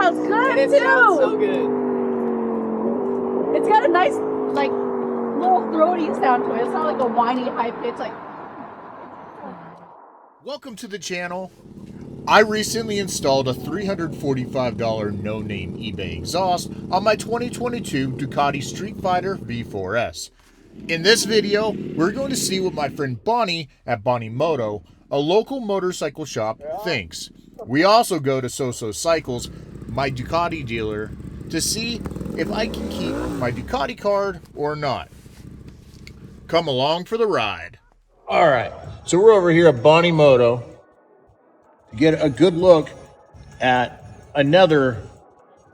sounds good and it too. sounds so good. It's got a nice, like, little throaty sound to it. It's not like a whiny, high pitch, like. Welcome to the channel. I recently installed a $345 no-name eBay exhaust on my 2022 Ducati Streetfighter V4S. In this video, we're going to see what my friend Bonnie at Bonnie Moto, a local motorcycle shop, thinks. We also go to Soo Cycles, my Ducati dealer, to see if I can keep my Ducati card or not. Come along for the ride. All right, so we're over here at Bonnie Moto to get a good look at another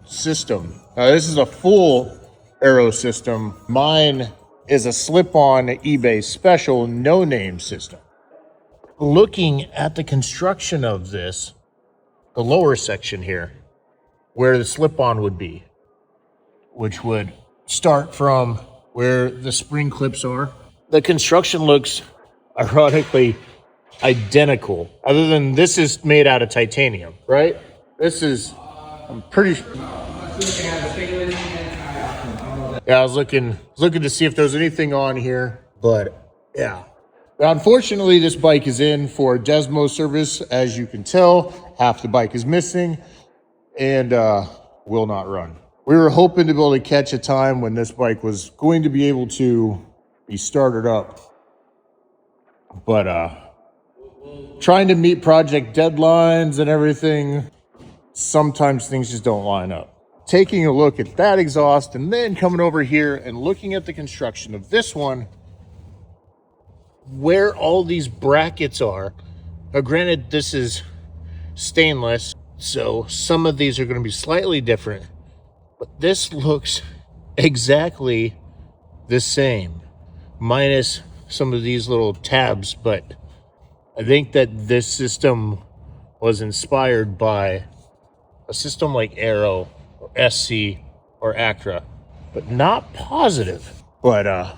system. This is a full aero system. Mine is a slip-on eBay special no-name system. Looking at the construction of this, the lower section here, where the slip-on would be, which would start from where the spring clips are. The construction looks ironically identical, other than this is made out of titanium, right? This is, I'm pretty sure. Yeah, I was looking to see if there's anything on here, but yeah. Now, unfortunately, this bike is in for Desmo service. As you can tell, half the bike is missing and will not run. We were hoping to be able to catch a time when this bike was going to be able to be started up, but trying to meet project deadlines and everything, sometimes things just don't line up. Taking a look at that exhaust and then coming over here and looking at the construction of this one, where all these brackets are. Now, granted, this is stainless, so some of these are going to be slightly different, but this looks exactly the same, minus some of these little tabs. But I think that this system was inspired by a system like Aero or SC or Actra, but not positive. But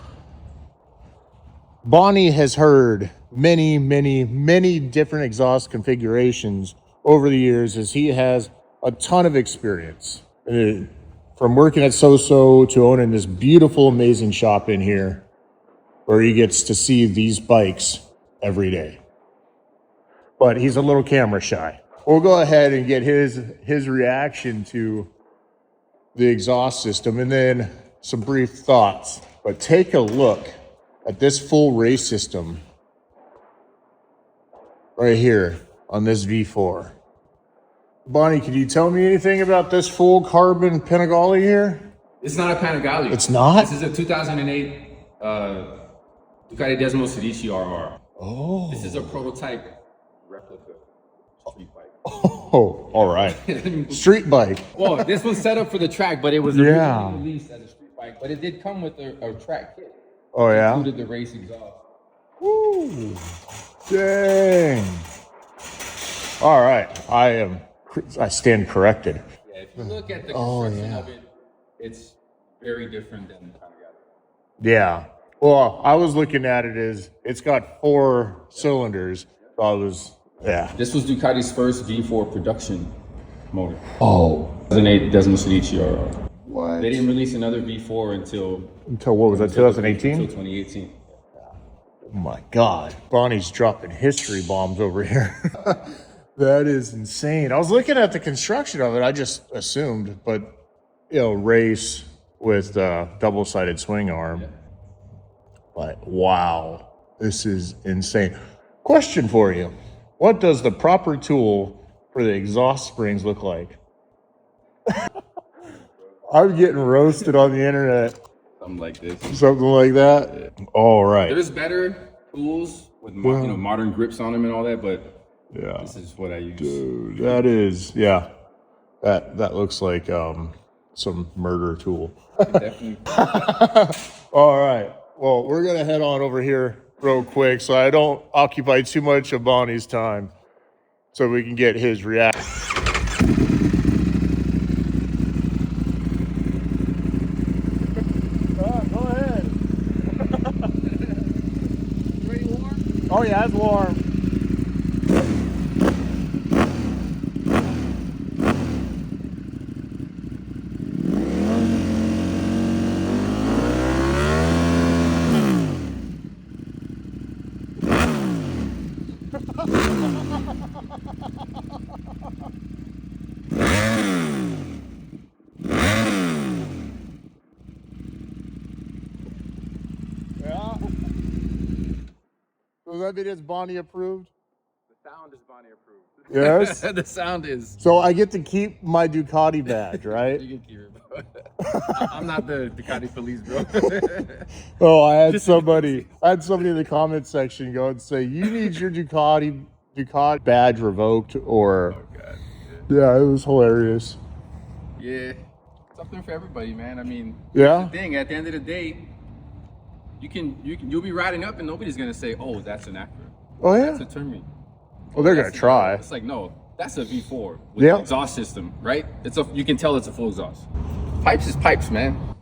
Bonnie has heard many different exhaust configurations over the years, as he has a ton of experience from working at Soo to owning this beautiful, amazing shop in here, where he gets to see these bikes every day. But he's a little camera shy. We'll go ahead and get his reaction to the exhaust system and then some brief thoughts. But take a look at this full race system right here on this V4. Bonnie, can you tell me anything about this full carbon Panigale here? It's not a Panigale. It's not? This is a 2008 Ducati Desmo Sedici RR. Oh. This is a prototype replica street bike. Oh, all right. Street bike. Well, this was set up for the track, but it was originally released as a street bike. But it did come with a track kit. Oh, yeah? It included the race exhaust. Woo. Dang. All right. I stand corrected. Yeah, if you look at the construction of it, it's very different than the Panigale. Yeah. Well, I was looking at it as it's got 4 cylinders. So This was Ducati's first V4 production motor. Oh. 2008 Desmo Sedici RR. What? They didn't release another V4 until what was that, 2018? Until 2018. Oh my God. Bonnie's dropping history bombs over here. That is insane. I was looking at the construction of it. I just assumed, but race with double-sided swing arm. Yeah. But wow, this is insane. Question for you. What does the proper tool for the exhaust springs look like? I'm getting roasted on the internet. Something like this. Something like that? Yeah. All right. There's better tools with modern grips on them and all that, but yeah, this is what I use. Dude, that is, yeah. That looks like some murder tool. Definitely. All right. Well, we're going to head on over here real quick so I don't occupy too much of Bonnie's time so we can get his reaction. Go ahead. Pretty warm? Oh, yeah, it's warm. Does that mean it's Bonnie approved? The sound is Bonnie approved. Yes. The sound is. So I get to keep my Ducati badge, right? You can keep it, bro. I'm not the Ducati police, bro. Oh, I had somebody in the comment section go and say, "You need your Ducati badge revoked," or Oh God. yeah, it was hilarious. Yeah, something for everybody, man. I mean, Yeah. here's the thing. At the end of the day, you'll be riding up, and nobody's gonna say, "Oh, that's an Acura." Oh yeah. That's a Turn. Well, they're gonna try. It's like, no, that's a V4 with an exhaust system, right? You can tell it's a full exhaust. Pipes is pipes, man.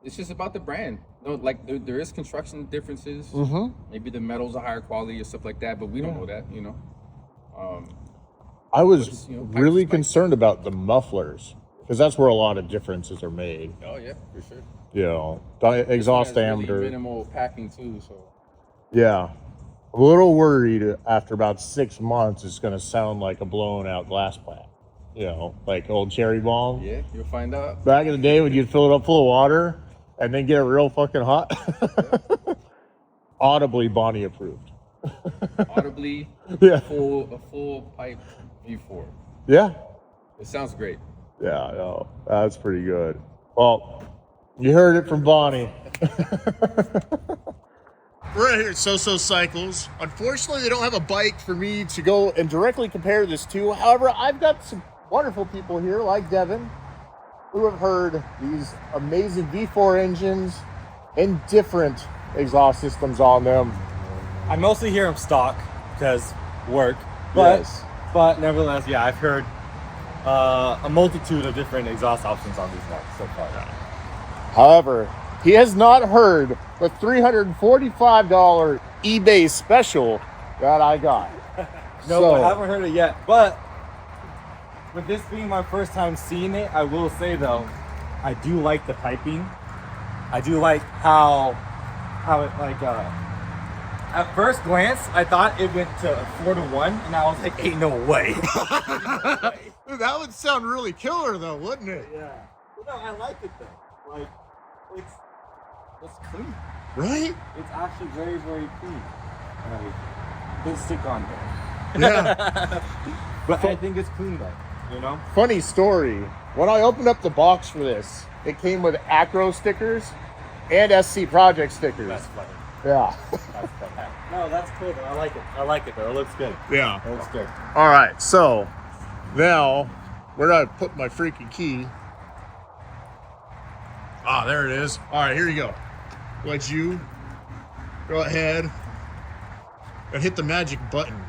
It's just about the brand. No, like there is construction differences. Mm-hmm. Maybe the metals are higher quality and stuff like that, but we don't know that, I was really concerned about the mufflers because that's where a lot of differences are made. Oh yeah, for sure. You know, exhaust diameter. Really minimal packing too, so. Yeah. I'm a little worried after about 6 months it's going to sound like a blown out glass plant. You know, like old cherry bomb. Yeah, you'll find out. Back in the day when you'd fill it up full of water and then get it real fucking hot. Audibly Bonnie approved. Audibly, Yeah. a full pipe V4. Yeah. It sounds great. Yeah, no, that's pretty good. Well, you heard it from Bonnie. We're right here at Soo Cycles. Unfortunately, they don't have a bike for me to go and directly compare this to. However, I've got some wonderful people here, like Devin, who have heard these amazing V4 engines and different exhaust systems on them. I mostly hear them stock because work, but Yes. but nevertheless, yeah, I've heard a multitude of different exhaust options on these bikes so far. However, he has not heard the $345 eBay special that I got. No, So- I haven't heard it yet. But with this being my first time seeing it, I will say though, I do like the piping. I do like how it like at first glance I thought it went to 4-to-1, and I was like, ain't no way. Dude, that would sound really killer though, wouldn't it? Yeah. No, I like it though. Like it's clean. Right? It's actually very, very clean. Good stick on there. Yeah. But I think it's clean though, you know? Funny story. When I opened up the box for this, it came with Acro stickers and SC Project stickers. That's funny. Yeah. That's funny. No, that's cool though. I like it. I like it though. It looks good. Yeah. It looks good. All right. So now, where do I put my freaking key? Ah, there it is. All right, here you go. Let you go ahead and hit the magic button.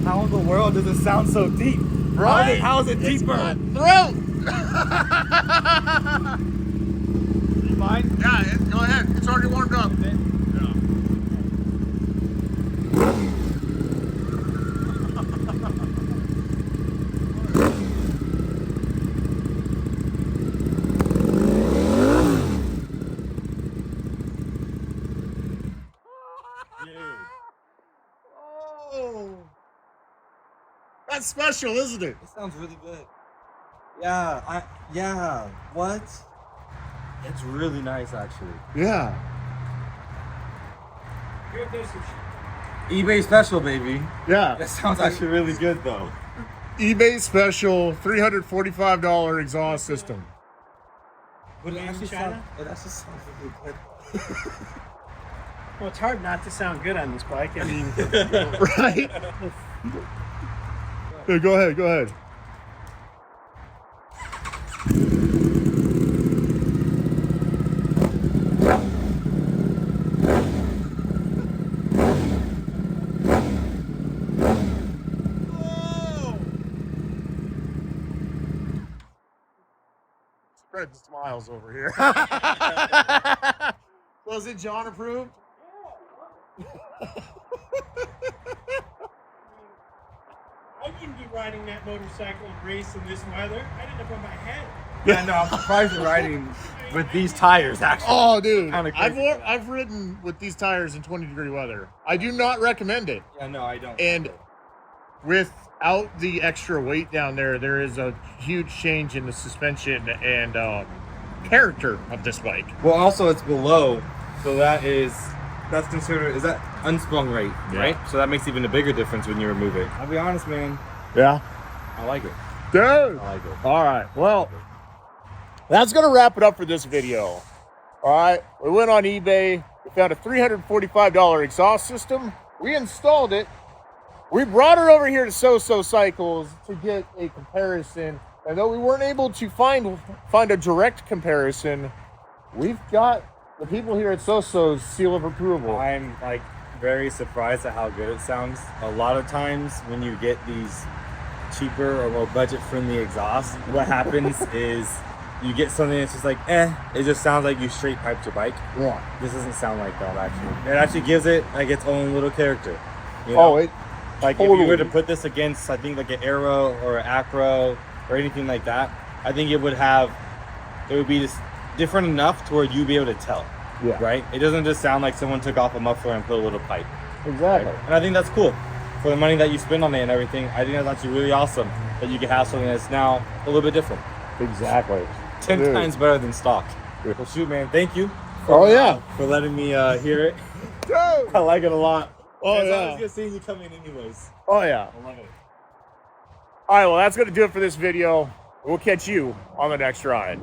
How in the world does it sound so deep? Right? How is it deeper? Throat! You mind? Yeah, go ahead. It's already warmed up. Oh, that's special, isn't it? It sounds really good. Yeah, yeah. What? It's really nice actually. Yeah. eBay special, baby. Yeah. That sounds actually really good though. eBay special $345 exhaust system. But it actually China? sounds really good. Well, it's hard not to sound good on this bike. I mean, Right? Yeah, go ahead, go ahead. Spread the smiles over here. Was it John approved? I wouldn't be riding that motorcycle and racing this weather. I'd end up on my head. Yeah, no, I'm surprised you're riding with these tires, actually. Oh, dude. Kinda crazy. I've ridden with these tires in 20-degree weather. I do not recommend it. Yeah, no, I don't. And without the extra weight down there, there is a huge change in the suspension and character of this bike. Well, also it's below, so that's considered, is that unsprung rate, right? So that makes even a bigger difference when you remove it. I'll be honest, man, Yeah. I like it. Dude. I like it. All right. Well, that's going to wrap it up for this video. All right. We went on eBay. We found a $345 exhaust system. We installed it. We brought it over here to Soo Cycles to get a comparison. And though we weren't able to find a direct comparison, we've got the people here at So's seal of approval. I'm like very surprised at how good it sounds. A lot of times when you get these cheaper or more budget-friendly exhausts, what happens is you get something that's just like, it just sounds like you straight piped your bike. Yeah. This doesn't sound like that, actually. It actually gives it like its own little character. You know? Oh, it like totally. if you were to put this against, I think like an Aero or an Acro or anything like that, I think it would be just different enough to where you'd be able to tell. Yeah. Right? It doesn't just sound like someone took off a muffler and put a little pipe. Exactly. Right? And I think that's cool. For the money that you spend on it and everything, I think that's actually really awesome that you can have something that's now a little bit different. Exactly. 10 Dude. times better than stock. Well, shoot, man, thank you. For letting me hear it. Dude. I like it a lot. Oh, It's yeah. always good seeing you come in anyways. Oh, yeah. I love it. All right, well, that's going to do it for this video. We'll catch you on the next ride.